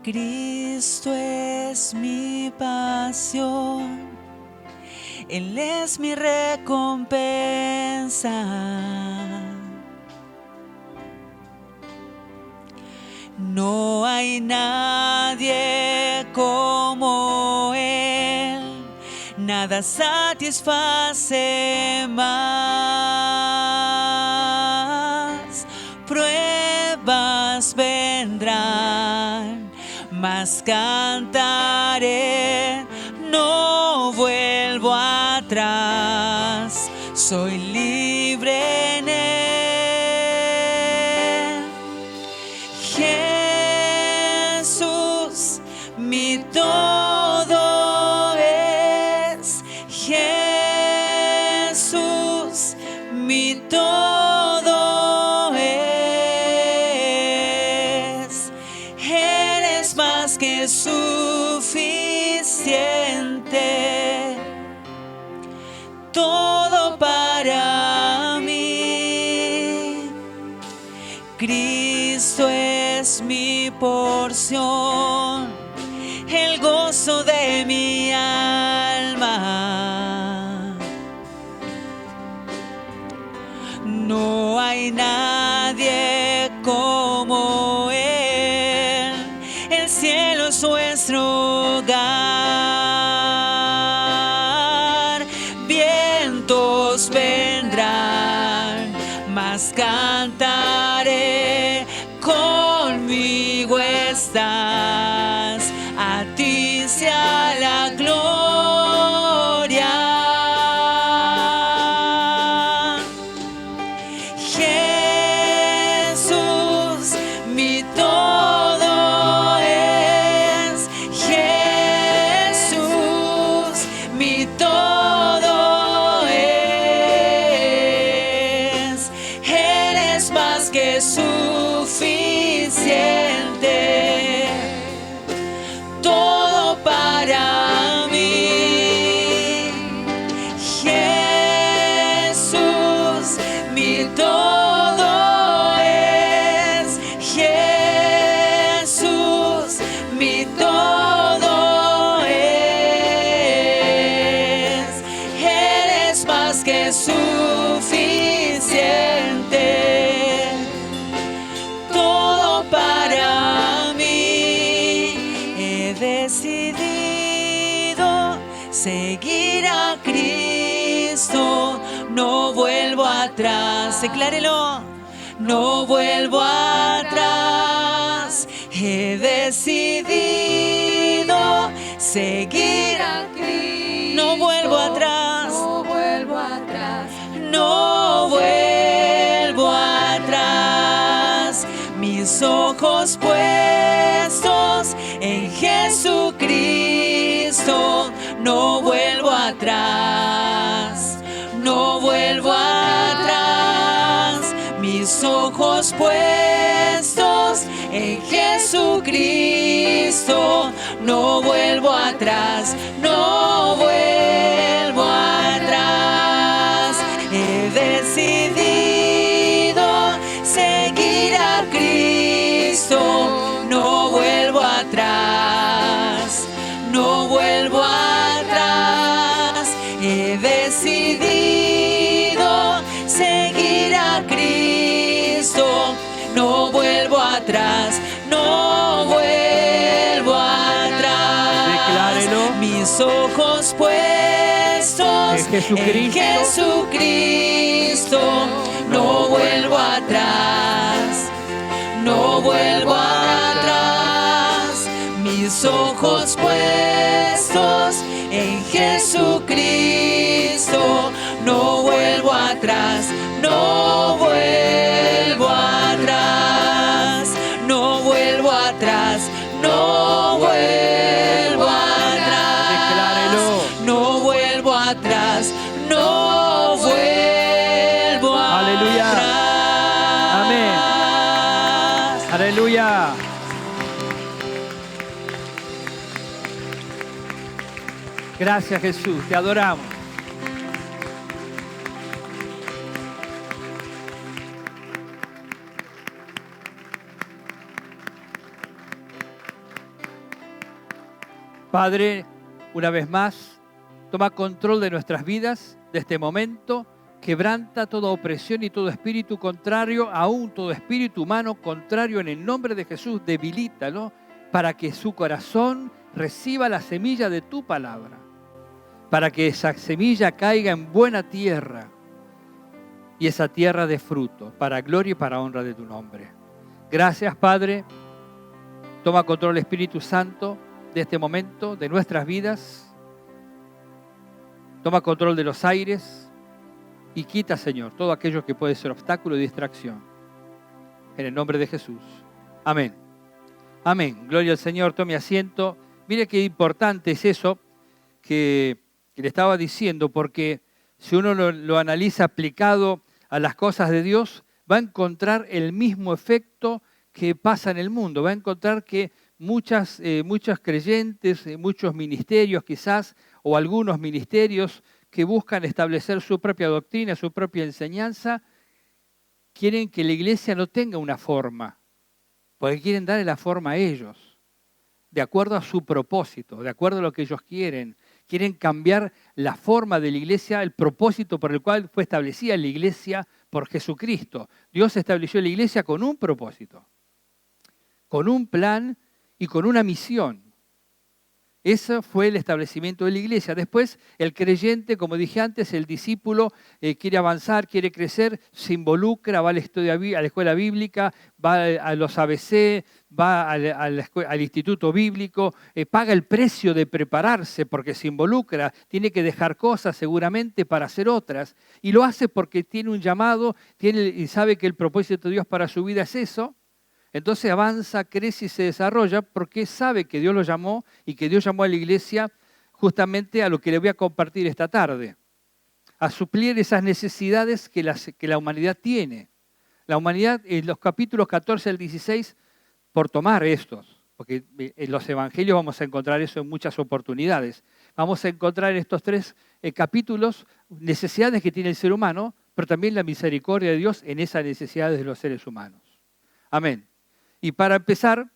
Cristo es mi pasión, Él es mi recompensa. No hay nadie como Él, nada satisface más. Pruebas vendrán, mas cantaré, no vuelvo atrás, soy libre en Él. Jesús, mi todo es. Jesús, mi todo es. Él es más que suficiente, todo para mí. Cristo es mi porción, el gozo de mi alma. No hay nadie como Él, el cielo es nuestro hogar. Vientos vendrán, mas cantaré, conmigo estás, a ti sea la gloria. Jesús, mi todo es. Jesús, mi todo es. Él es más que suficiente, todo para mí. Jesús, mi todo es. Jesús, mi todo es. Él es más que suficiente, todo para mí. He decidido seguir a Cristo, no vuelvo atrás. Declárelo, no vuelvo atrás. He decidido seguir a Cristo, no vuelvo atrás, no vuelvo atrás, no vuelvo atrás. Mis ojos puestos en Jesucristo, no vuelvo atrás, no vuelvo atrás. Mis ojos puestos en Jesucristo, no vuelvo atrás, no vuelvo atrás. He decidido seguir a Cristo, no vuelvo atrás, no vuelvo atrás. He decidido seguir a Cristo, no vuelvo atrás, no vuelvo atrás. Declárelo. Mis ojos puestos En Jesucristo. en Jesucristo, no vuelvo atrás, no vuelvo atrás. Mis ojos puestos en Jesucristo, no vuelvo atrás, no vuelvo atrás, no vuelvo atrás, no vuelvo atrás. Declárelo. No vuelvo atrás, no vuelvo Aleluya. atrás. Amén. Aleluya. Gracias, Jesús. Te adoramos. Padre, una vez más, toma control de nuestras vidas, de este momento, quebranta toda opresión y todo espíritu contrario, aún todo espíritu humano contrario, en el nombre de Jesús, debilítalo para que su corazón reciba la semilla de tu palabra, para que esa semilla caiga en buena tierra y esa tierra dé fruto, para gloria y para honra de tu nombre. Gracias, Padre. Toma control, Espíritu Santo, de este momento, de nuestras vidas. Toma control de los aires y quita, Señor, todo aquello que puede ser obstáculo y distracción. En el nombre de Jesús. Amén. Amén. Gloria al Señor. Tome asiento. Mire qué importante es eso que le estaba diciendo, porque si uno lo analiza aplicado a las cosas de Dios, va a encontrar el mismo efecto que pasa en el mundo. Va a encontrar que muchos creyentes, muchos ministerios quizás, o algunos ministerios que buscan establecer su propia doctrina, su propia enseñanza, quieren que la iglesia no tenga una forma, porque quieren darle la forma a ellos, de acuerdo a su propósito, de acuerdo a lo que ellos quieren. Quieren cambiar la forma de la iglesia, el propósito por el cual fue establecida la iglesia por Jesucristo. Dios estableció la iglesia con un propósito, con un plan y con una misión. Ese fue el establecimiento de la iglesia. Después, el creyente, como dije antes, el discípulo quiere avanzar, quiere crecer, se involucra, va a la escuela bíblica, va a los ABC, va al instituto bíblico, paga el precio de prepararse porque se involucra, tiene que dejar cosas seguramente para hacer otras, y lo hace porque tiene un llamado, y sabe que el propósito de Dios para su vida es eso. Entonces avanza, crece y se desarrolla porque sabe que Dios lo llamó y que Dios llamó a la iglesia justamente a lo que le voy a compartir esta tarde, a suplir esas necesidades que la humanidad tiene. La humanidad, en los capítulos 14 al 16, por tomar estos, porque en los evangelios vamos a encontrar eso en muchas oportunidades, vamos a encontrar en estos 3 capítulos necesidades que tiene el ser humano, pero también la misericordia de Dios en esas necesidades de los seres humanos. Amén. Y para empezar,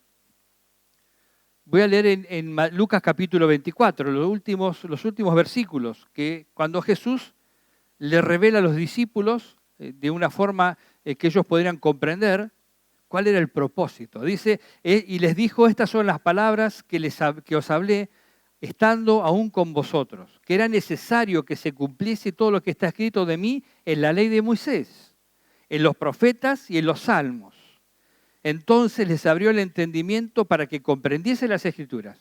voy a leer en Lucas capítulo 24, los últimos versículos, que cuando Jesús le revela a los discípulos de una forma que ellos podrían comprender cuál era el propósito. Dice, y les dijo, estas son las palabras que os hablé, estando aún con vosotros, que era necesario que se cumpliese todo lo que está escrito de mí en la ley de Moisés, en los profetas y en los salmos. Entonces les abrió el entendimiento para que comprendiesen las Escrituras.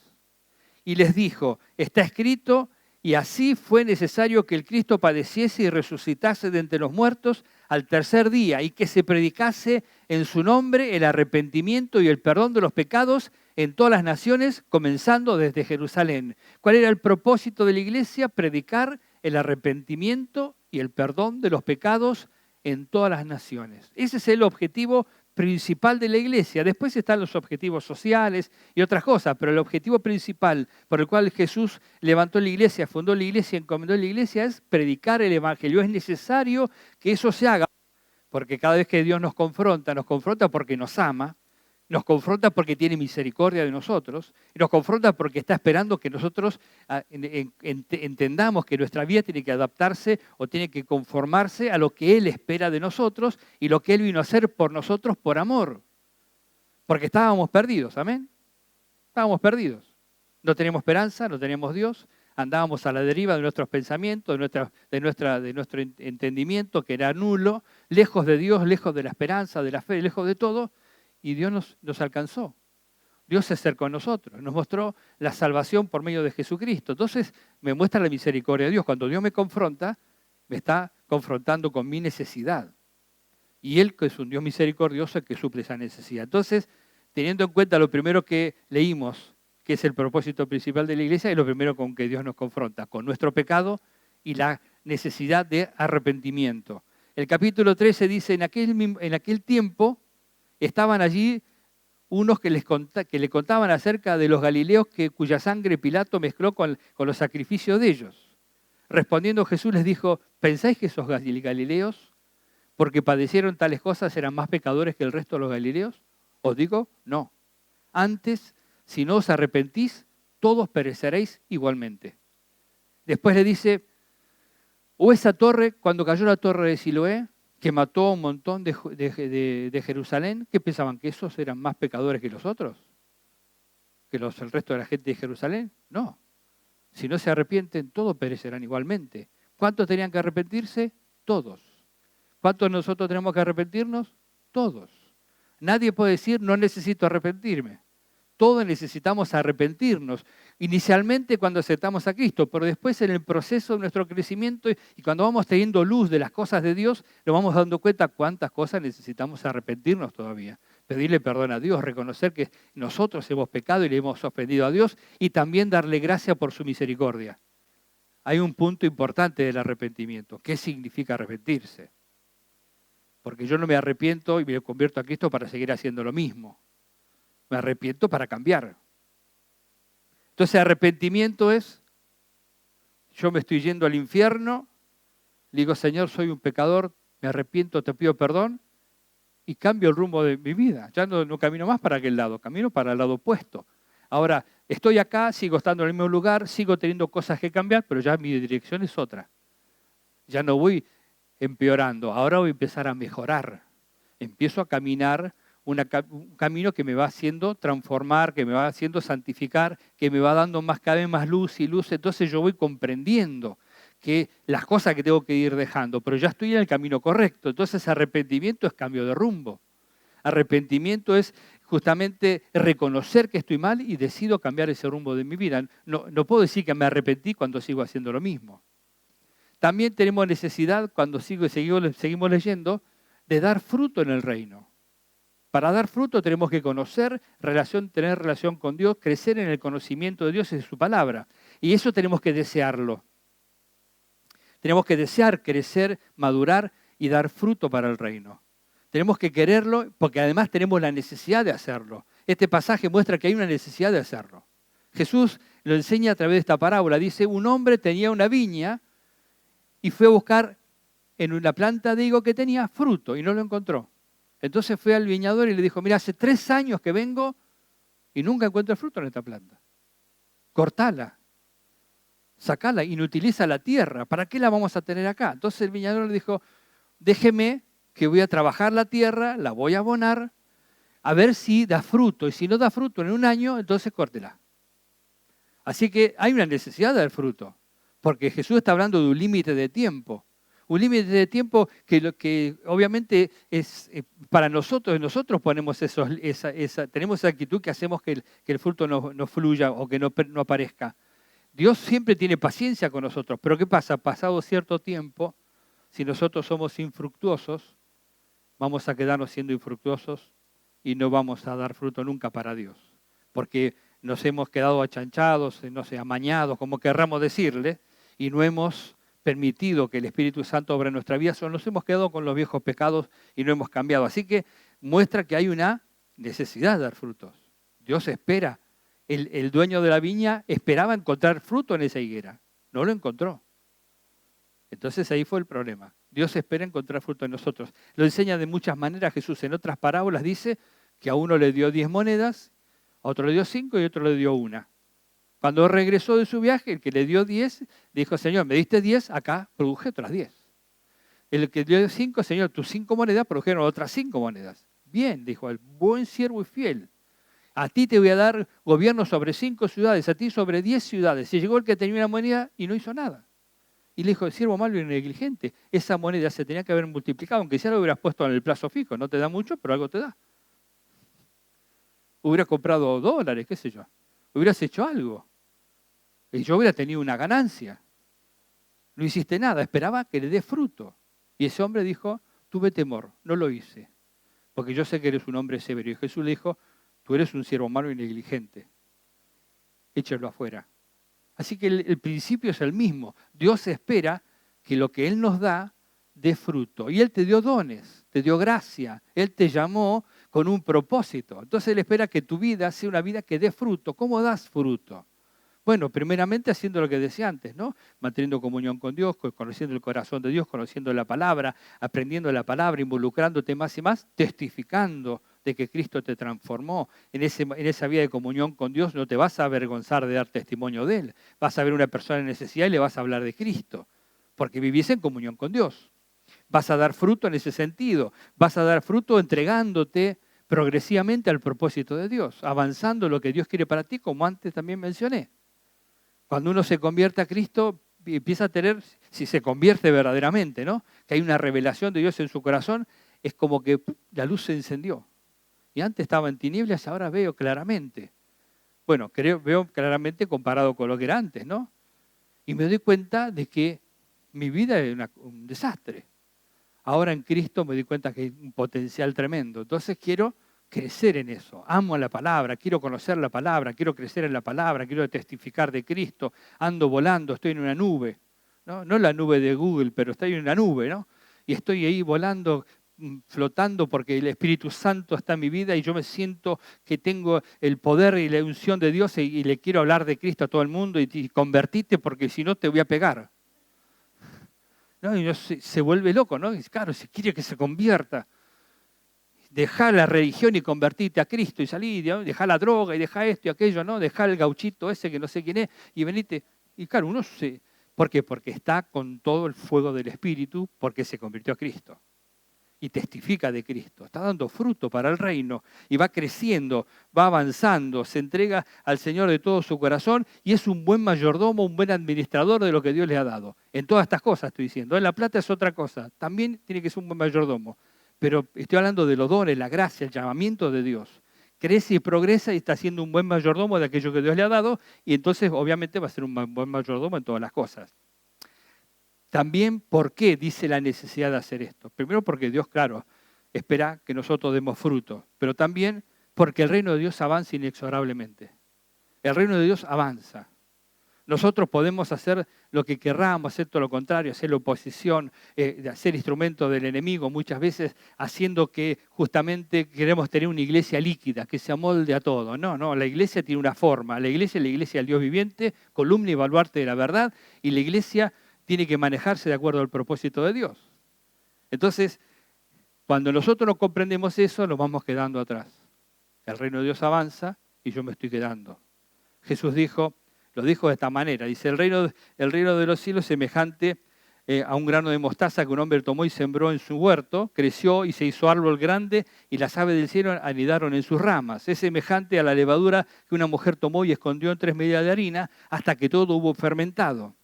Y les dijo, está escrito, y así fue necesario que el Cristo padeciese y resucitase de entre los muertos al tercer día, y que se predicase en su nombre el arrepentimiento y el perdón de los pecados en todas las naciones, comenzando desde Jerusalén. ¿Cuál era el propósito de la iglesia? Predicar el arrepentimiento y el perdón de los pecados en todas las naciones. Ese es el objetivo principal de la iglesia. Después están los objetivos sociales y otras cosas, pero el objetivo principal por el cual Jesús levantó la iglesia, fundó la iglesia, encomendó la iglesia, es predicar el evangelio. Es necesario que eso se haga, porque cada vez que Dios nos confronta porque nos ama, nos confronta porque tiene misericordia de nosotros, y nos confronta porque está esperando que nosotros entendamos que nuestra vida tiene que adaptarse o tiene que conformarse a lo que Él espera de nosotros y lo que Él vino a hacer por nosotros por amor. Porque estábamos perdidos, ¿amén? Estábamos perdidos. No teníamos esperanza, no teníamos Dios, andábamos a la deriva de nuestros pensamientos, de nuestro entendimiento, que era nulo, lejos de Dios, lejos de la esperanza, de la fe, lejos de todo. Y Dios nos alcanzó. Dios se acercó a nosotros, nos mostró la salvación por medio de Jesucristo. Entonces me muestra la misericordia de Dios. Cuando Dios me confronta, me está confrontando con mi necesidad. Y Él, que es un Dios misericordioso, que suple esa necesidad. Entonces, teniendo en cuenta lo primero que leímos, que es el propósito principal de la iglesia, es lo primero con que Dios nos confronta, con nuestro pecado y la necesidad de arrepentimiento. El capítulo 13 dice, en aquel tiempo, estaban allí unos que le contaban acerca de los galileos cuya sangre Pilato mezcló con los sacrificios de ellos. Respondiendo Jesús les dijo, ¿pensáis que esos galileos, porque padecieron tales cosas, eran más pecadores que el resto de los galileos? Os digo, no. Antes, si no os arrepentís, todos pereceréis igualmente. Después le dice, o esa torre, cuando cayó la torre de Siloé, que mató a un montón de Jerusalén, ¿qué pensaban? ¿Que esos eran más pecadores que los otros? ¿Que el resto de la gente de Jerusalén? No. Si no se arrepienten, todos perecerán igualmente. ¿Cuántos tenían que arrepentirse? Todos. ¿Cuántos nosotros tenemos que arrepentirnos? Todos. Nadie puede decir, no necesito arrepentirme. Todos necesitamos arrepentirnos. Inicialmente cuando aceptamos a Cristo, pero después en el proceso de nuestro crecimiento y cuando vamos teniendo luz de las cosas de Dios, nos vamos dando cuenta cuántas cosas necesitamos arrepentirnos todavía. Pedirle perdón a Dios, reconocer que nosotros hemos pecado y le hemos ofendido a Dios y también darle gracia por su misericordia. Hay un punto importante del arrepentimiento. ¿Qué significa arrepentirse? Porque yo no me arrepiento y me convierto a Cristo para seguir haciendo lo mismo. Me arrepiento para cambiar. Entonces arrepentimiento es, yo me estoy yendo al infierno, le digo, Señor, soy un pecador, me arrepiento, te pido perdón y cambio el rumbo de mi vida. Ya no camino más para aquel lado, camino para el lado opuesto. Ahora, estoy acá, sigo estando en el mismo lugar, sigo teniendo cosas que cambiar, pero ya mi dirección es otra. Ya no voy empeorando, ahora voy a empezar a mejorar. Empiezo a caminar un camino que me va haciendo transformar, que me va haciendo santificar, que me va dando cada vez más luz y luz. Entonces yo voy comprendiendo que las cosas que tengo que ir dejando, pero ya estoy en el camino correcto. Entonces arrepentimiento es cambio de rumbo. Arrepentimiento es justamente reconocer que estoy mal y decido cambiar ese rumbo de mi vida. No puedo decir que me arrepentí cuando sigo haciendo lo mismo. También tenemos necesidad, cuando seguimos leyendo, de dar fruto en el reino. Para dar fruto tenemos que conocer, tener relación con Dios, crecer en el conocimiento de Dios y de su palabra. Y eso tenemos que desearlo. Tenemos que desear crecer, madurar y dar fruto para el reino. Tenemos que quererlo porque además tenemos la necesidad de hacerlo. Este pasaje muestra que hay una necesidad de hacerlo. Jesús lo enseña a través de esta parábola. Dice, un hombre tenía una viña y fue a buscar en una planta de higo que tenía fruto y no lo encontró. Entonces fue al viñador y le dijo, mira, hace 3 años que vengo y nunca encuentro fruto en esta planta. Cortala, sacala, inutiliza la tierra. ¿Para qué la vamos a tener acá? Entonces el viñador le dijo, déjeme que voy a trabajar la tierra, la voy a abonar, a ver si da fruto. Y si no da fruto en 1 año, entonces córtela. Así que hay una necesidad de dar fruto, porque Jesús está hablando de un límite de tiempo. Un límite de tiempo que obviamente es para nosotros ponemos tenemos esa actitud que hacemos que el fruto no fluya o que no aparezca. Dios siempre tiene paciencia con nosotros, pero ¿qué pasa? Pasado cierto tiempo, si nosotros somos infructuosos, vamos a quedarnos siendo infructuosos y no vamos a dar fruto nunca para Dios. Porque nos hemos quedado achanchados, no sé, amañados, como querramos decirle, y no hemos permitido que el Espíritu Santo obre en nuestra vida, solo nos hemos quedado con los viejos pecados y no hemos cambiado. Así que muestra que hay una necesidad de dar frutos. Dios espera. El dueño de la viña esperaba encontrar fruto en esa higuera. No lo encontró. Entonces ahí fue el problema. Dios espera encontrar fruto en nosotros. Lo enseña de muchas maneras Jesús. En otras parábolas dice que a uno le dio 10 monedas, a otro le dio 5 y a otro le dio 1. Cuando regresó de su viaje, el que le dio 10, dijo, Señor, me diste 10, acá produje otras 10. El que le dio 5, Señor, tus 5 monedas produjeron otras 5 monedas. Bien, dijo él, buen siervo y fiel. A ti te voy a dar gobierno sobre 5 ciudades, a ti sobre 10 ciudades. Y llegó el que tenía una moneda y no hizo nada. Y le dijo, siervo malo y negligente, esa moneda se tenía que haber multiplicado, aunque ya lo hubieras puesto en el plazo fijo. No te da mucho, pero algo te da. Hubieras comprado $, qué sé yo. Hubieras hecho algo. Y yo hubiera tenido una ganancia. No hiciste nada, esperaba que le dé fruto. Y ese hombre dijo, tuve temor, no lo hice, porque yo sé que eres un hombre severo. Y Jesús le dijo, tú eres un siervo malo y negligente. Échalo afuera. Así que el principio es el mismo. Dios espera que lo que Él nos da dé fruto. Y Él te dio dones, te dio gracia. Él te llamó con un propósito. Entonces Él espera que tu vida sea una vida que dé fruto. ¿Cómo das fruto? Bueno, primeramente haciendo lo que decía antes, ¿no? Manteniendo comunión con Dios, conociendo el corazón de Dios, conociendo la palabra, aprendiendo la palabra, involucrándote más y más, testificando de que Cristo te transformó en esa vida de comunión con Dios, no te vas a avergonzar de dar testimonio de Él. Vas a ver a una persona en necesidad y le vas a hablar de Cristo, porque vivís en comunión con Dios. Vas a dar fruto en ese sentido. Vas a dar fruto entregándote progresivamente al propósito de Dios, avanzando en lo que Dios quiere para ti, como antes también mencioné. Cuando uno se convierte a Cristo, empieza a tener, si se convierte verdaderamente, ¿no? Que hay una revelación de Dios en su corazón, es como que la luz se encendió. Y antes estaba en tinieblas, ahora veo claramente. Bueno, veo claramente comparado con lo que era antes, ¿no? Y me doy cuenta de que mi vida es un desastre. Ahora en Cristo me doy cuenta que hay un potencial tremendo. Entonces quiero crecer en eso. Amo la palabra, quiero conocer la palabra, quiero crecer en la palabra, quiero testificar de Cristo. Ando volando, estoy en una nube. No la nube de Google, pero estoy en una nube, ¿no? Y estoy ahí volando, flotando porque el Espíritu Santo está en mi vida y yo me siento que tengo el poder y la unción de Dios y le quiero hablar de Cristo a todo el mundo y convertite porque si no te voy a pegar. ¿No? Y uno se vuelve loco, ¿no? Y claro, si quiere que se convierta, dejá la religión y convertirte a Cristo y salí, ¿no? Dejá la droga y dejá esto y aquello, ¿no? Dejá el gauchito ese que no sé quién es y venite. Y claro, uno se... ¿Por qué? Porque está con todo el fuego del Espíritu porque se convirtió a Cristo. Y testifica de Cristo, está dando fruto para el reino y va creciendo, va avanzando, se entrega al Señor de todo su corazón y es un buen mayordomo, un buen administrador de lo que Dios le ha dado. En todas estas cosas estoy diciendo, en la plata es otra cosa, también tiene que ser un buen mayordomo, pero estoy hablando de los dones, la gracia, el llamamiento de Dios. Crece y progresa y está siendo un buen mayordomo de aquello que Dios le ha dado y entonces obviamente va a ser un buen mayordomo en todas las cosas. También, ¿por qué dice la necesidad de hacer esto? Primero porque Dios, claro, espera que nosotros demos fruto, pero también porque el reino de Dios avanza inexorablemente. El reino de Dios avanza. Nosotros podemos hacer lo que querramos, hacer todo lo contrario, hacer la oposición, hacer instrumento del enemigo, muchas veces haciendo que justamente queremos tener una iglesia líquida, que se amolde a todo. No, la iglesia tiene una forma. La iglesia es la iglesia del Dios viviente, columna y baluarte de la verdad, y la iglesia tiene que manejarse de acuerdo al propósito de Dios. Entonces, cuando nosotros no comprendemos eso, nos vamos quedando atrás. El reino de Dios avanza y yo me estoy quedando. Jesús lo dijo de esta manera, dice, el reino de los cielos es semejante a un grano de mostaza que un hombre tomó y sembró en su huerto, creció y se hizo árbol grande y las aves del cielo anidaron en sus ramas. Es semejante a la levadura que una mujer tomó y escondió en 3 medidas de harina hasta que todo hubo fermentado.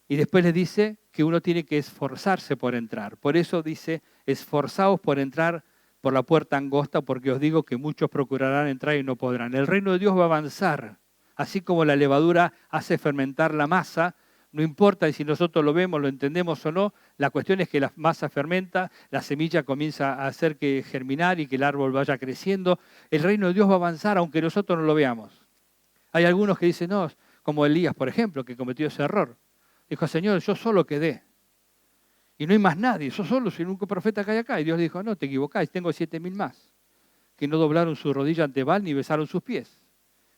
Y después les dice que uno tiene que esforzarse por entrar. Por eso dice, esforzaos por entrar por la puerta angosta, porque os digo que muchos procurarán entrar y no podrán. El reino de Dios va a avanzar. Así como la levadura hace fermentar la masa, no importa si nosotros lo vemos, lo entendemos o no, la cuestión es que la masa fermenta, la semilla comienza a hacer que germinar y que el árbol vaya creciendo. El reino de Dios va a avanzar aunque nosotros no lo veamos. Hay algunos que dicen, no, como Elías, por ejemplo, que cometió ese error. Dijo, Señor, yo solo quedé. Y no hay más nadie, yo solo soy el único profeta que hay acá. Y Dios le dijo, no, te equivocáis, tengo 7.000 más. Que no doblaron su rodilla ante Baal ni besaron sus pies.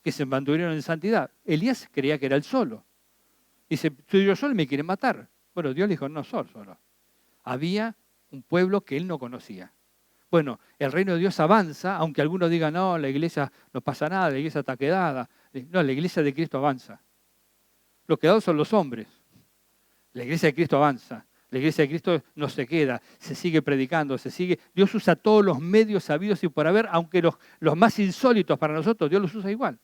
Que se mantuvieron en santidad. Elías creía que era él solo. Dice, soy yo solo y me quieren matar. Bueno, Dios le dijo, no soy solo. Había un pueblo que él no conocía. Bueno, el reino de Dios avanza, aunque algunos digan, no, la iglesia no pasa nada, la iglesia está quedada. No, la iglesia de Cristo avanza. Los quedados son los hombres. La iglesia de Cristo avanza. La iglesia de Cristo no se queda, se sigue predicando, se sigue. Dios usa todos los medios sabidos y por haber, aunque los más insólitos para nosotros, Dios los usa igual.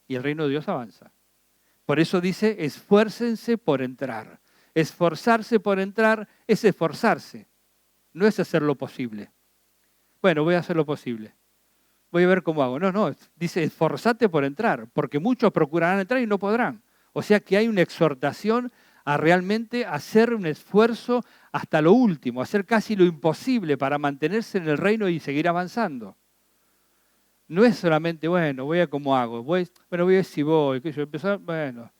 Y el reino de Dios avanza. Por eso dice, esfuércense por entrar. Esforzarse por entrar es esforzarse. No es hacer lo posible. Bueno, voy a hacer lo posible. Voy a ver cómo hago. No, dice, esforzate por entrar, porque muchos procurarán entrar y no podrán. O sea que hay una exhortación a realmente hacer un esfuerzo hasta lo último, hacer casi lo imposible para mantenerse en el reino y seguir avanzando. No es solamente, bueno, voy a ver cómo hago, voy a ver si voy, que yo empezar, bueno,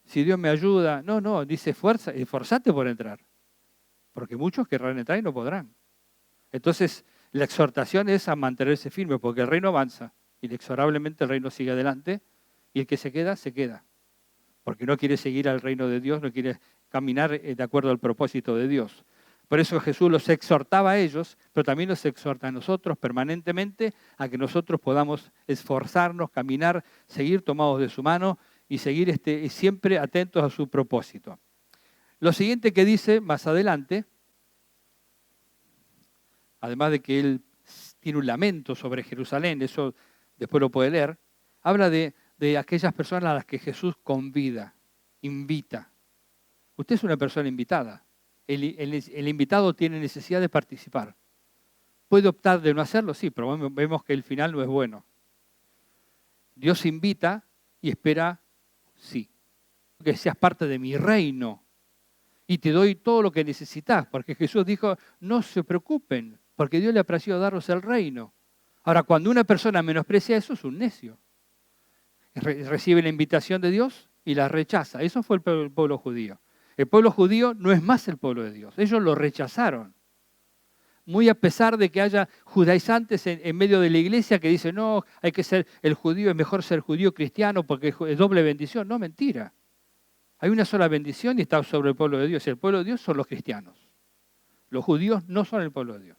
si Dios me ayuda. No, dice esforzate por entrar, porque muchos querrán entrar y no podrán. Entonces, la exhortación es a mantenerse firme, porque el reino avanza, inexorablemente el reino sigue adelante, y el que se queda, porque no quiere seguir al reino de Dios, no quiere caminar de acuerdo al propósito de Dios. Por eso Jesús los exhortaba a ellos, pero también los exhorta a nosotros permanentemente a que nosotros podamos esforzarnos, caminar, seguir tomados de su mano y seguir siempre atentos a su propósito. Lo siguiente que dice más adelante, además de que él tiene un lamento sobre Jerusalén, eso después lo puede leer, habla de aquellas personas a las que Jesús convida, invita. Usted es una persona invitada. El invitado tiene necesidad de participar. ¿Puede optar de no hacerlo? Sí, pero vemos que el final no es bueno. Dios invita y espera, sí, que seas parte de mi reino y te doy todo lo que necesitas, porque Jesús dijo, no se preocupen, porque Dios le apreció daros el reino. Ahora, cuando una persona menosprecia eso, es un necio. Recibe la invitación de Dios y la rechaza. Eso fue el pueblo judío. El pueblo judío no es más el pueblo de Dios. Ellos lo rechazaron. Muy a pesar de que haya judaizantes en medio de la iglesia que dicen, no, hay que ser el judío, es mejor ser judío cristiano porque es doble bendición. No, mentira. Hay una sola bendición y está sobre el pueblo de Dios. Y el pueblo de Dios son los cristianos. Los judíos no son el pueblo de Dios.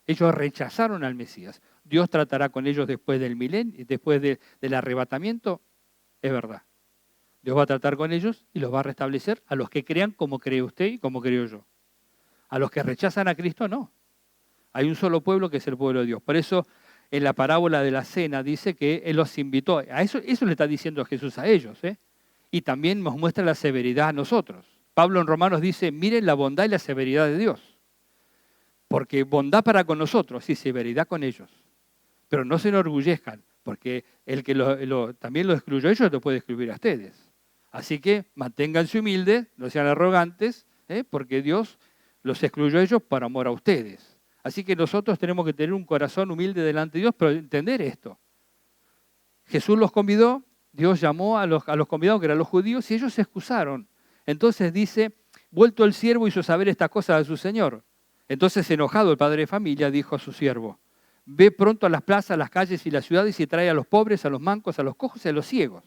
Ellos rechazaron al Mesías. Dios tratará con ellos después del milenio y después del arrebatamiento. Es verdad. Dios va a tratar con ellos y los va a restablecer a los que crean como cree usted y como creo yo. A los que rechazan a Cristo, no. Hay un solo pueblo que es el pueblo de Dios. Por eso, en la parábola de la cena dice que Él los invitó. Eso le está diciendo Jesús a ellos. Y también nos muestra la severidad a nosotros. Pablo en Romanos dice, miren la bondad y la severidad de Dios. Porque bondad para con nosotros y severidad con ellos. Pero no se enorgullezcan, porque el que también lo excluyó a ellos lo puede excluir a ustedes. Así que manténganse humildes, no sean arrogantes, porque Dios los excluyó a ellos por amor a ustedes. Así que nosotros tenemos que tener un corazón humilde delante de Dios, pero entender esto. Jesús los convidó, Dios llamó a los convidados, que eran los judíos, y ellos se excusaron. Entonces dice, vuelto el siervo hizo saber estas cosas a su señor. Entonces, enojado el padre de familia, dijo a su siervo, ve pronto a las plazas, las calles y las ciudades y trae a los pobres, a los mancos, a los cojos y a los ciegos.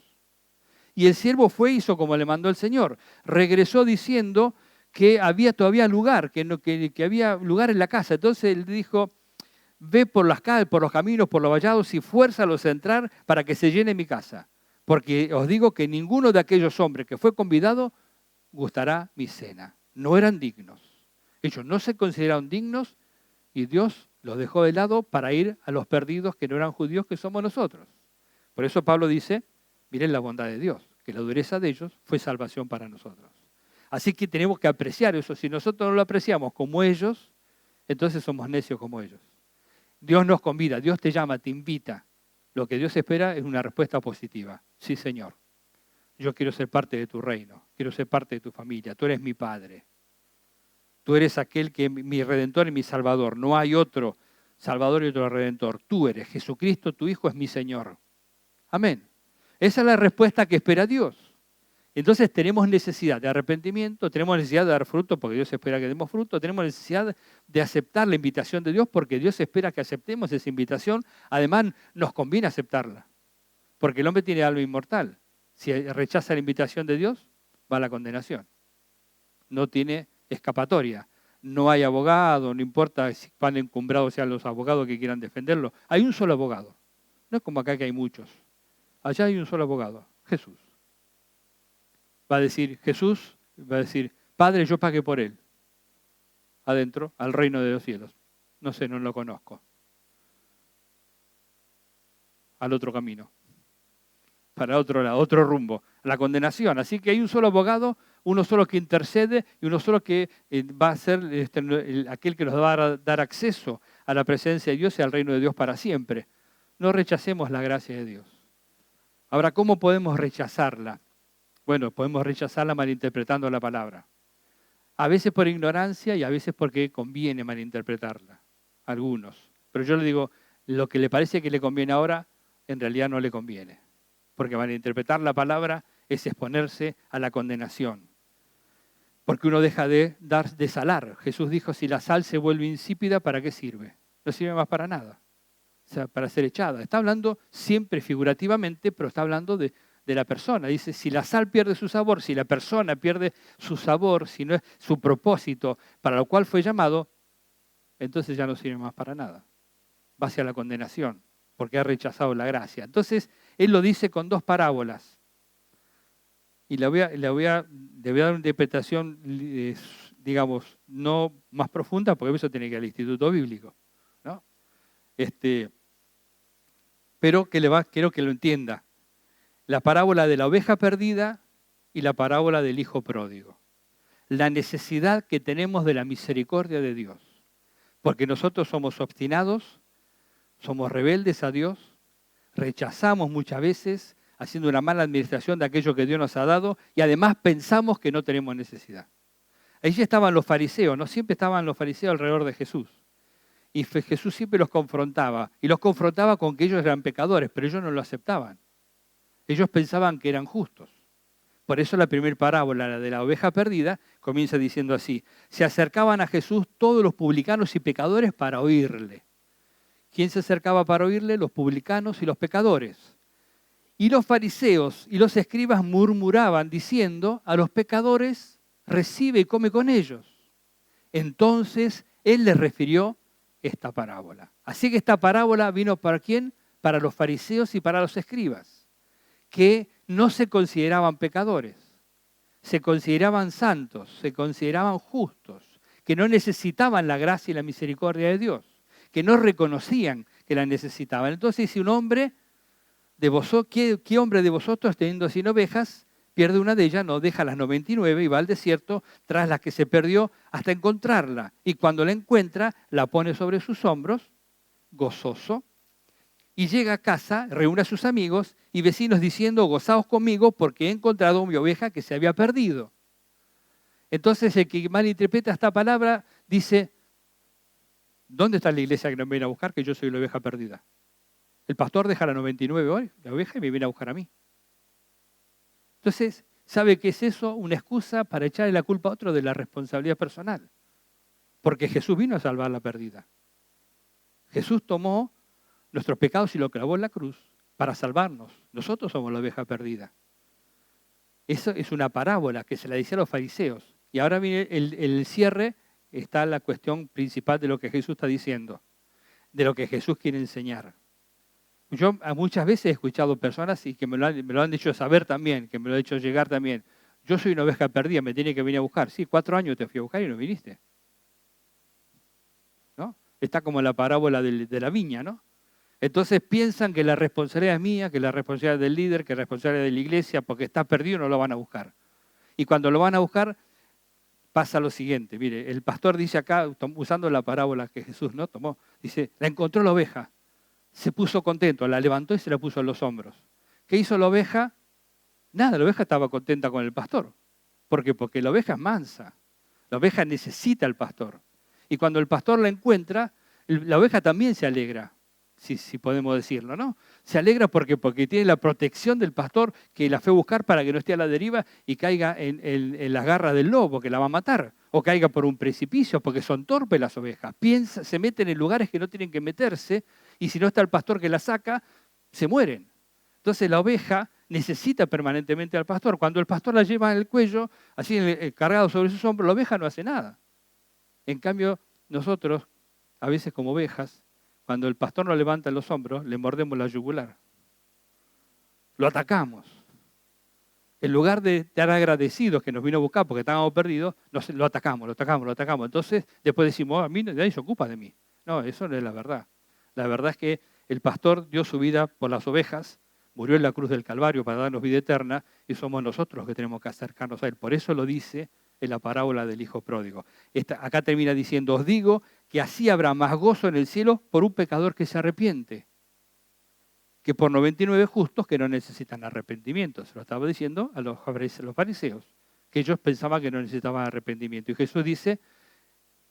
Y el siervo fue e hizo como le mandó el Señor. Regresó diciendo que había todavía lugar, que había lugar en la casa. Entonces él dijo, ve por las calles, por los caminos, por los vallados y fuérzalos a entrar para que se llene mi casa. Porque os digo que ninguno de aquellos hombres que fue convidado gustará mi cena. No eran dignos. Ellos no se consideraron dignos y Dios los dejó de lado para ir a los perdidos que no eran judíos, que somos nosotros. Por eso Pablo dice, miren la bondad de Dios, que la dureza de ellos fue salvación para nosotros. Así que tenemos que apreciar eso. Si nosotros no lo apreciamos como ellos, entonces somos necios como ellos. Dios nos convida, Dios te llama, te invita. Lo que Dios espera es una respuesta positiva. Sí, Señor, yo quiero ser parte de tu reino, quiero ser parte de tu familia, tú eres mi Padre. Tú eres aquel que mi Redentor y mi Salvador. No hay otro Salvador y otro Redentor. Tú eres Jesucristo, tu Hijo es mi Señor. Amén. Esa es la respuesta que espera Dios. Entonces tenemos necesidad de arrepentimiento, tenemos necesidad de dar fruto porque Dios espera que demos fruto, tenemos necesidad de aceptar la invitación de Dios porque Dios espera que aceptemos esa invitación. Además, nos conviene aceptarla, porque el hombre tiene alma inmortal. Si rechaza la invitación de Dios, va a la condenación. No tiene escapatoria. No hay abogado, no importa si van encumbrados sean los abogados que quieran defenderlo. Hay un solo abogado. No es como acá que hay muchos. Allá hay un solo abogado, Jesús. Va a decir Jesús, va a decir, Padre, yo pagué por él. Adentro, al reino de los cielos. No sé, no lo conozco. Al otro camino. Para otro lado, otro rumbo. La condenación. Así que hay un solo abogado, uno solo que intercede y uno solo que va a ser aquel que nos va a dar acceso a la presencia de Dios y al reino de Dios para siempre. No rechacemos la gracia de Dios. Ahora, ¿cómo podemos rechazarla? Bueno, podemos rechazarla malinterpretando la palabra. A veces por ignorancia y a veces porque conviene malinterpretarla. Algunos. Pero yo le digo, lo que le parece que le conviene ahora, en realidad no le conviene. Porque malinterpretar la palabra es exponerse a la condenación. Porque uno deja de salar. Jesús dijo, si la sal se vuelve insípida, ¿para qué sirve? No sirve más para nada. O sea, para ser echada. Está hablando siempre figurativamente, pero está hablando de de la persona. Dice, si la sal pierde su sabor, si la persona pierde su sabor, si no es su propósito para lo cual fue llamado, entonces ya no sirve más para nada. Va hacia la condenación, porque ha rechazado la gracia. Entonces, él lo dice con dos parábolas. Y le voy a dar una interpretación, digamos, no más profunda, porque eso tiene que ir al Instituto Bíblico, ¿no? Pero quiero que lo entienda. La parábola de la oveja perdida y la parábola del hijo pródigo. La necesidad que tenemos de la misericordia de Dios. Porque nosotros somos obstinados, somos rebeldes a Dios, rechazamos muchas veces, haciendo una mala administración de aquello que Dios nos ha dado, y además pensamos que no tenemos necesidad. Allí estaban los fariseos, no siempre estaban los fariseos alrededor de Jesús. Y Jesús siempre los confrontaba, y los confrontaba con que ellos eran pecadores, pero ellos no lo aceptaban. Ellos pensaban que eran justos. Por eso la primera parábola, la de la oveja perdida, comienza diciendo así: se acercaban a Jesús todos los publicanos y pecadores para oírle. ¿Quién se acercaba para oírle? Los publicanos y los pecadores. Y los fariseos y los escribas murmuraban diciendo: a los pecadores recibe y come con ellos. Entonces él les refirió esta parábola. Así que esta parábola vino ¿para quién? Para los fariseos y para los escribas, que no se consideraban pecadores, se consideraban santos, se consideraban justos, que no necesitaban la gracia y la misericordia de Dios, que no reconocían que la necesitaban. Entonces dice un hombre de vosotros, ¿qué hombre de vosotros teniendo 100 ovejas pierde una de ellas, no deja las 99 y va al desierto tras la que se perdió hasta encontrarla? Y cuando la encuentra, la pone sobre sus hombros, gozoso, y llega a casa, reúne a sus amigos y vecinos diciendo: gozaos conmigo porque he encontrado mi oveja que se había perdido. Entonces el que malinterpreta esta palabra dice: ¿dónde está la iglesia que nos viene a buscar? Que yo soy la oveja perdida. El pastor deja la 99 hoy, la oveja, y me viene a buscar a mí. Entonces, ¿sabe qué es eso? Una excusa para echarle la culpa a otro de la responsabilidad personal. Porque Jesús vino a salvar la perdida. Jesús tomó nuestros pecados y lo clavó en la cruz para salvarnos. Nosotros somos la oveja perdida. Eso es una parábola que se la decía a los fariseos. Y ahora viene el cierre, está la cuestión principal de lo que Jesús está diciendo, de lo que Jesús quiere enseñar. Yo muchas veces he escuchado personas y que me lo han dicho saber también, que me lo han hecho llegar también. Yo soy una oveja perdida, me tiene que venir a buscar. Sí, 4 años te fui a buscar y no viniste. ¿No? Está como la parábola de la viña, ¿no? Entonces piensan que la responsabilidad es mía, que la responsabilidad es del líder, que la responsabilidad es de la iglesia, porque está perdido no lo van a buscar. Y cuando lo van a buscar, pasa lo siguiente. Mire, el pastor dice acá, usando la parábola que Jesús no tomó, dice: la encontró la oveja. Se puso contento, la levantó y se la puso en los hombros. ¿Qué hizo la oveja? Nada, la oveja estaba contenta con el pastor. ¿Por qué? Porque la oveja es mansa. La oveja necesita al pastor. Y cuando el pastor la encuentra, la oveja también se alegra, si podemos decirlo, ¿no? Se alegra porque tiene la protección del pastor que la fue a buscar para que no esté a la deriva y caiga en las garras del lobo que la va a matar. O caiga por un precipicio, porque son torpes las ovejas. Se meten en lugares que no tienen que meterse, y si no está el pastor que la saca, se mueren. Entonces la oveja necesita permanentemente al pastor. Cuando el pastor la lleva en el cuello, así cargado sobre sus hombros, la oveja no hace nada. En cambio, nosotros, a veces como ovejas, cuando el pastor nos levanta en los hombros, le mordemos la yugular. Lo atacamos. En lugar de estar agradecidos que nos vino a buscar porque estábamos perdidos, lo atacamos. Entonces, después decimos: a mí nadie se ocupa de mí. No, eso no es la verdad. La verdad es que el pastor dio su vida por las ovejas, murió en la cruz del Calvario para darnos vida eterna, y somos nosotros los que tenemos que acercarnos a Él. Por eso lo dice en la parábola del hijo pródigo. Acá termina diciendo: os digo que así habrá más gozo en el cielo por un pecador que se arrepiente, que por 99 justos que no necesitan arrepentimiento. Se lo estaba diciendo a los fariseos, que ellos pensaban que no necesitaban arrepentimiento. Y Jesús dice,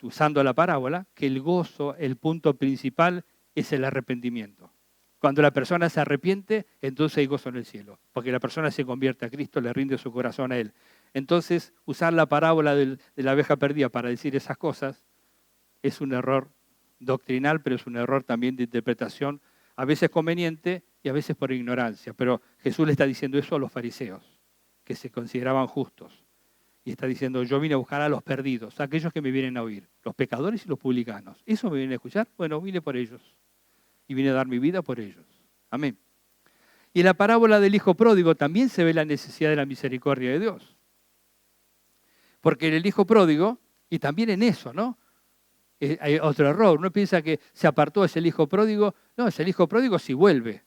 usando la parábola, que el gozo, el punto principal, es el arrepentimiento. Cuando la persona se arrepiente, entonces hay gozo en el cielo, porque la persona se convierte a Cristo, le rinde su corazón a Él. Entonces, usar la parábola de la oveja perdida para decir esas cosas es un error doctrinal, pero es un error también de interpretación, a veces conveniente y a veces por ignorancia. Pero Jesús le está diciendo eso a los fariseos, que se consideraban justos. Y está diciendo, yo vine a buscar a los perdidos, a aquellos que me vienen a oír, los pecadores y los publicanos. ¿Eso me vienen a escuchar? Bueno, vine por ellos. Y vine a dar mi vida por ellos. Amén. Y en la parábola del hijo pródigo también se ve la necesidad de la misericordia de Dios. Porque en el hijo pródigo, y también en eso, ¿no? Hay otro error. Uno piensa que se apartó, es el hijo pródigo. No, es el hijo pródigo si vuelve.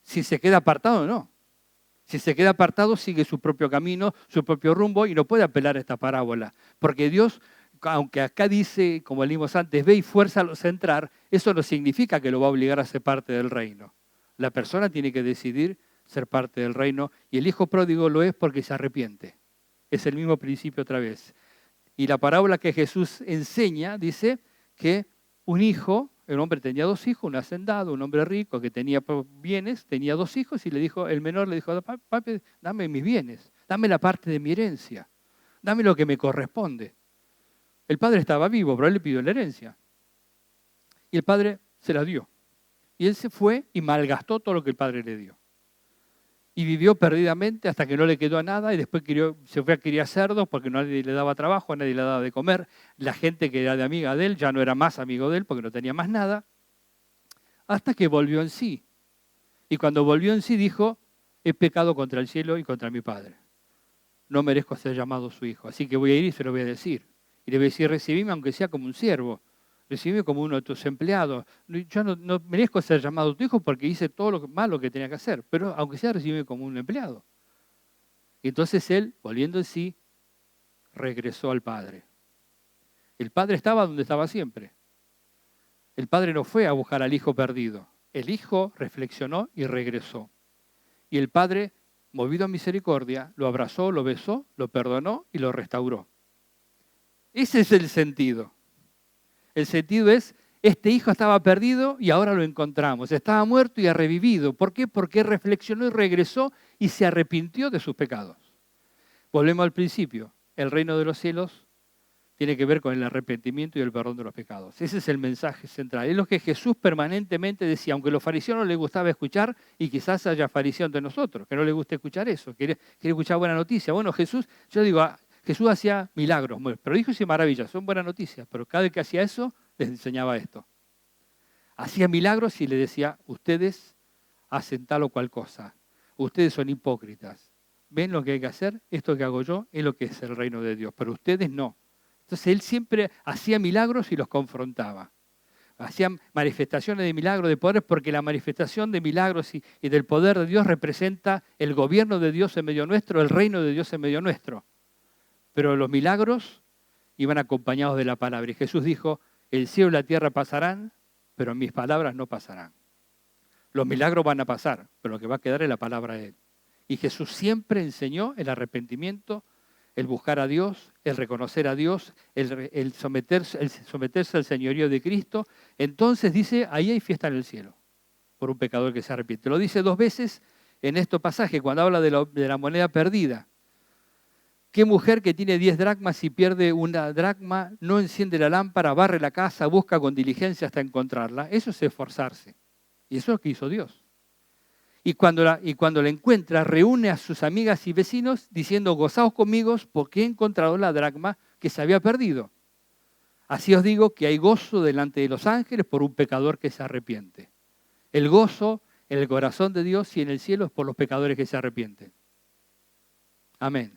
Si se queda apartado, no. Si se queda apartado, sigue su propio camino, su propio rumbo y no puede apelar a esta parábola. Porque Dios, aunque acá dice, como leímos antes, ve y fuérzalos a entrar, eso no significa que lo va a obligar a ser parte del reino. La persona tiene que decidir ser parte del reino y el hijo pródigo lo es porque se arrepiente. Es el mismo principio otra vez. Y la parábola que Jesús enseña dice que un hijo, el hombre tenía 2 hijos, un hacendado, un hombre rico que tenía bienes, tenía 2 hijos y le dijo, el menor le dijo, papi, dame mis bienes, dame la parte de mi herencia, dame lo que me corresponde. El padre estaba vivo, pero él le pidió la herencia. Y el padre se la dio. Y él se fue y malgastó todo lo que el padre le dio. Y vivió perdidamente hasta que no le quedó nada y después se fue a criar cerdos porque nadie le daba trabajo, a nadie le daba de comer. La gente que era de amiga de él ya no era más amigo de él porque no tenía más nada. Hasta que volvió en sí. Y cuando volvió en sí dijo, he pecado contra el cielo y contra mi padre. No merezco ser llamado su hijo. Así que voy a ir y se lo voy a decir. Y le voy a decir, recibime aunque sea como un siervo. Recibime como uno de tus empleados. Yo no merezco ser llamado tu hijo porque hice todo lo malo que tenía que hacer, pero aunque sea, recibime como un empleado. Y entonces él, volviendo en sí, regresó al padre. El padre estaba donde estaba siempre. El padre no fue a buscar al hijo perdido. El hijo reflexionó y regresó. Y el padre, movido a misericordia, lo abrazó, lo besó, lo perdonó y lo restauró. Ese es el sentido. El sentido es, este hijo estaba perdido y ahora lo encontramos. Estaba muerto y ha revivido. ¿Por qué? Porque reflexionó y regresó y se arrepintió de sus pecados. Volvemos al principio. El reino de los cielos tiene que ver con el arrepentimiento y el perdón de los pecados. Ese es el mensaje central. Es lo que Jesús permanentemente decía, aunque a los fariseos no les gustaba escuchar, y quizás haya fariseos entre nosotros, que no les guste escuchar eso, quiere escuchar buena noticia. Bueno, yo digo, Jesús hacía milagros, prodigios y maravillas, son buenas noticias, pero cada vez que hacía eso, les enseñaba esto. Hacía milagros y le decía, ustedes hacen tal o cual cosa, ustedes son hipócritas, ven lo que hay que hacer, esto que hago yo es lo que es el reino de Dios, pero ustedes no. Entonces él siempre hacía milagros y los confrontaba. Hacía manifestaciones de milagros, de poder, porque la manifestación de milagros y del poder de Dios representa el gobierno de Dios en medio nuestro, el reino de Dios en medio nuestro. Pero los milagros iban acompañados de la palabra. Y Jesús dijo, el cielo y la tierra pasarán, pero mis palabras no pasarán. Los milagros van a pasar, pero lo que va a quedar es la palabra de Él. Y Jesús siempre enseñó el arrepentimiento, el buscar a Dios, el reconocer a Dios, el someterse al señorío de Cristo. Entonces dice, ahí hay fiesta en el cielo, por un pecador que se arrepiente. Lo dice 2 veces en este pasaje, cuando habla de la moneda perdida. ¿Qué mujer que tiene 10 dracmas y pierde una dracma no enciende la lámpara, barre la casa, busca con diligencia hasta encontrarla? Eso es esforzarse. Y eso es lo que hizo Dios. Y cuando la encuentra, reúne a sus amigas y vecinos diciendo, gozaos conmigo porque he encontrado la dracma que se había perdido. Así os digo que hay gozo delante de los ángeles por un pecador que se arrepiente. El gozo en el corazón de Dios y en el cielo es por los pecadores que se arrepienten. Amén.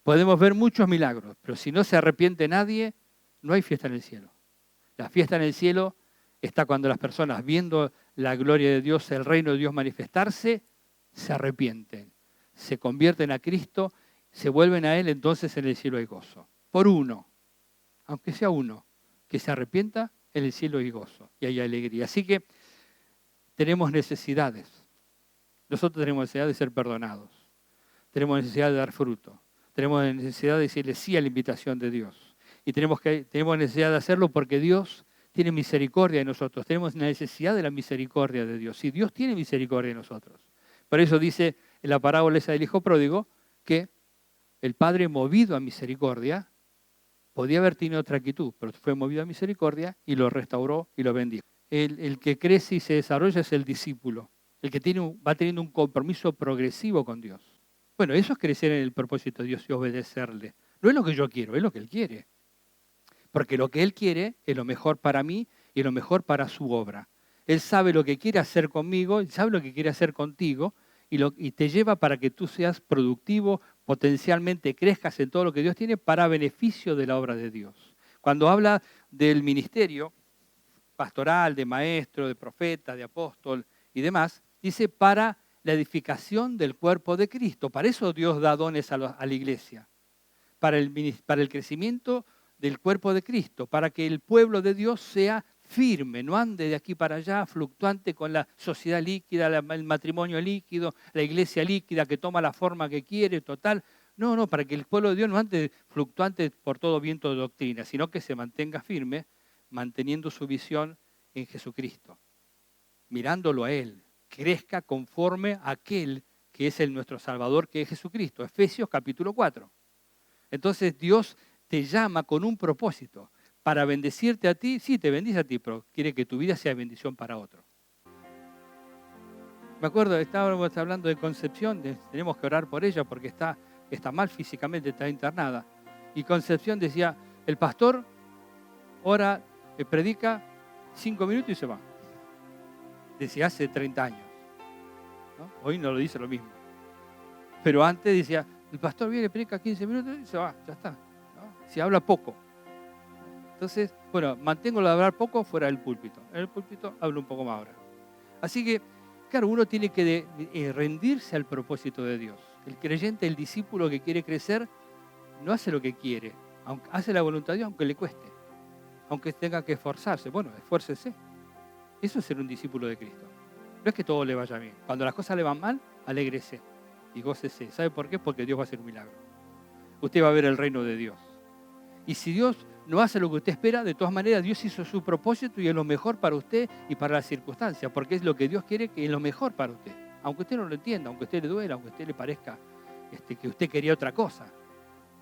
Podemos ver muchos milagros, pero si no se arrepiente nadie, no hay fiesta en el cielo. La fiesta en el cielo está cuando las personas, viendo la gloria de Dios, el reino de Dios manifestarse, se arrepienten, se convierten a Cristo, se vuelven a Él, entonces en el cielo hay gozo. Por uno, aunque sea uno, que se arrepienta, en el cielo hay gozo y hay alegría. Así que tenemos necesidades. Nosotros tenemos necesidad de ser perdonados. Tenemos necesidad de dar fruto. Tenemos necesidad de decirle sí a la invitación de Dios. Y tenemos necesidad de hacerlo porque Dios tiene misericordia de nosotros. Tenemos necesidad de la misericordia de Dios. Y Dios tiene misericordia de nosotros. Por eso dice en la parábola esa del hijo pródigo que el padre movido a misericordia podía haber tenido otra actitud, pero fue movido a misericordia y lo restauró y lo bendijo. El que crece y se desarrolla es el discípulo. El que va teniendo un compromiso progresivo con Dios. Bueno, eso es crecer en el propósito de Dios y obedecerle. No es lo que yo quiero, es lo que Él quiere. Porque lo que Él quiere es lo mejor para mí y lo mejor para su obra. Él sabe lo que quiere hacer conmigo, Él sabe lo que quiere hacer contigo y te lleva para que tú seas productivo, potencialmente crezcas en todo lo que Dios tiene para beneficio de la obra de Dios. Cuando habla del ministerio pastoral, de maestro, de profeta, de apóstol y demás, dice para la edificación del cuerpo de Cristo. Para eso Dios da dones a la iglesia, para el crecimiento del cuerpo de Cristo, para que el pueblo de Dios sea firme, no ande de aquí para allá fluctuante con la sociedad líquida, el matrimonio líquido, la iglesia líquida que toma la forma que quiere, total. No, para que el pueblo de Dios no ande fluctuante por todo viento de doctrina, sino que se mantenga firme, manteniendo su visión en Jesucristo, mirándolo a Él, crezca conforme a aquel que es nuestro Salvador, que es Jesucristo. Efesios capítulo 4. Entonces Dios te llama con un propósito, para bendecirte a ti. Sí, te bendice a ti, pero quiere que tu vida sea bendición para otro. Me acuerdo, estábamos hablando de Concepción, tenemos que orar por ella porque está mal físicamente, está internada. Y Concepción decía, el pastor ora, predica 5 minutos y se va. Decía hace 30 años. ¿No? Hoy no lo dice lo mismo. Pero antes decía, el pastor viene, predica 15 minutos y se va, ya está. ¿No? Si habla poco. Entonces, bueno, mantengo lo de hablar poco fuera del púlpito. En el púlpito hablo un poco más ahora. Así que, claro, uno tiene que rendirse al propósito de Dios. El creyente, el discípulo que quiere crecer, no hace lo que quiere, hace la voluntad de Dios aunque le cueste, aunque tenga que esforzarse. Bueno, esfuércese. Eso es ser un discípulo de Cristo. No es que todo le vaya bien. Cuando las cosas le van mal, alégrese y gócese. ¿Sabe por qué? Porque Dios va a hacer un milagro. Usted va a ver el reino de Dios. Y si Dios no hace lo que usted espera, de todas maneras Dios hizo su propósito y es lo mejor para usted y para las circunstancias, porque es lo que Dios quiere que es lo mejor para usted. Aunque usted no lo entienda, aunque a usted le duela, aunque a usted le parezca que usted quería otra cosa.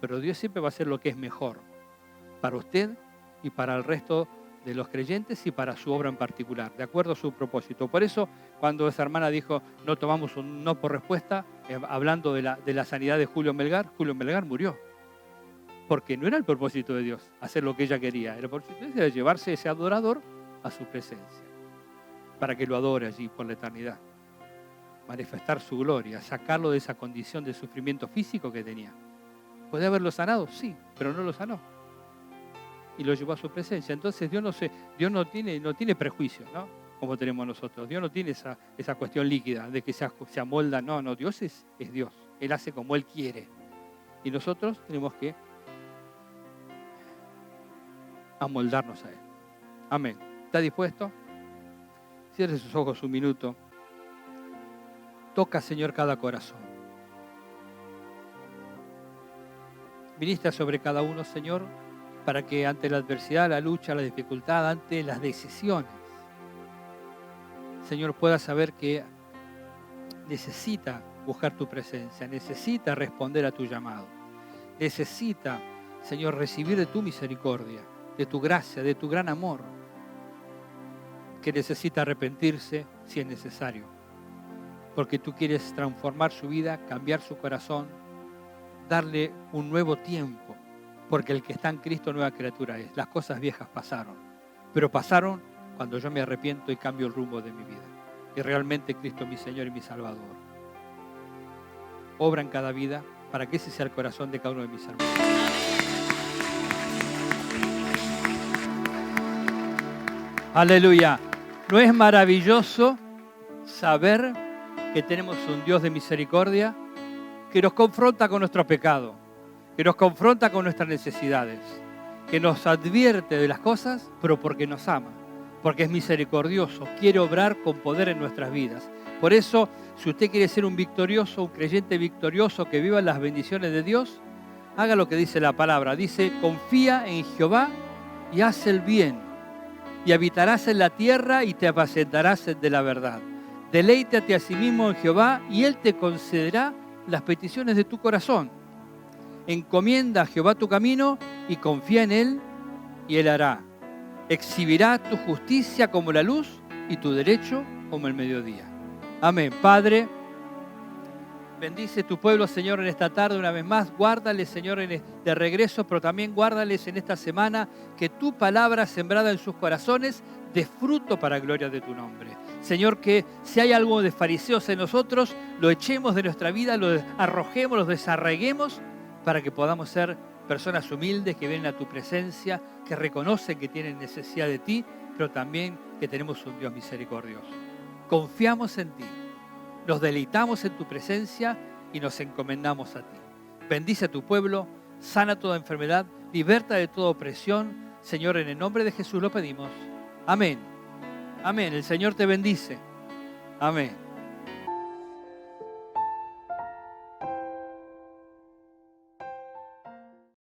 Pero Dios siempre va a hacer lo que es mejor para usted y para el resto de los creyentes y para su obra en particular, de acuerdo a su propósito. Por eso, cuando esa hermana dijo, no tomamos un no por respuesta, hablando de la sanidad de Julio Melgar murió. Porque no era el propósito de Dios hacer lo que ella quería. El propósito de Dios era llevarse ese adorador a su presencia, para que lo adore allí por la eternidad. Manifestar su gloria, sacarlo de esa condición de sufrimiento físico que tenía. ¿Puede haberlo sanado? Sí, pero no lo sanó. Y lo llevó a su presencia. Entonces Dios no tiene prejuicios, ¿no? Como tenemos nosotros. Dios no tiene esa cuestión líquida de que se amolda. No, Dios es Dios. Él hace como Él quiere. Y nosotros tenemos que amoldarnos a Él. Amén. ¿Está dispuesto? Cierre sus ojos un minuto. Toca, Señor, cada corazón. Viniste sobre cada uno, Señor, para que ante la adversidad, la lucha, la dificultad, ante las decisiones, Señor, pueda saber que necesita buscar tu presencia, necesita responder a tu llamado, necesita, Señor, recibir de tu misericordia, de tu gracia, de tu gran amor, que necesita arrepentirse si es necesario, porque tú quieres transformar su vida, cambiar su corazón, darle un nuevo tiempo, porque el que está en Cristo nueva criatura es. Las cosas viejas pasaron, pero pasaron cuando yo me arrepiento y cambio el rumbo de mi vida. Y realmente Cristo es mi Señor y mi Salvador. Obra en cada vida para que ese sea el corazón de cada uno de mis hermanos. Aleluya. ¿No es maravilloso saber que tenemos un Dios de misericordia que nos confronta con nuestro pecado, que nos confronta con nuestras necesidades, que nos advierte de las cosas, pero porque nos ama, porque es misericordioso, quiere obrar con poder en nuestras vidas? Por eso, si usted quiere ser un victorioso, un creyente victorioso que viva las bendiciones de Dios, haga lo que dice la palabra. Dice, confía en Jehová y haz el bien, y habitarás en la tierra y te apacentarás de la verdad. Deleítate a sí mismo en Jehová y Él te concederá las peticiones de tu corazón. Encomienda a Jehová tu camino y confía en Él y Él hará. Exhibirá tu justicia como la luz y tu derecho como el mediodía. Amén. Padre, bendice tu pueblo, Señor, en esta tarde una vez más. Guárdales, Señor, de regreso, pero también guárdales en esta semana, que tu palabra sembrada en sus corazones dé fruto para gloria de tu nombre. Señor, que si hay algo de fariseos en nosotros, lo echemos de nuestra vida, lo arrojemos, lo desarraiguemos, para que podamos ser personas humildes que vienen a tu presencia, que reconocen que tienen necesidad de ti, pero también que tenemos un Dios misericordioso. Confiamos en ti, nos deleitamos en tu presencia y nos encomendamos a ti. Bendice a tu pueblo, sana toda enfermedad, liberta de toda opresión. Señor, en el nombre de Jesús lo pedimos. Amén. Amén. El Señor te bendice. Amén.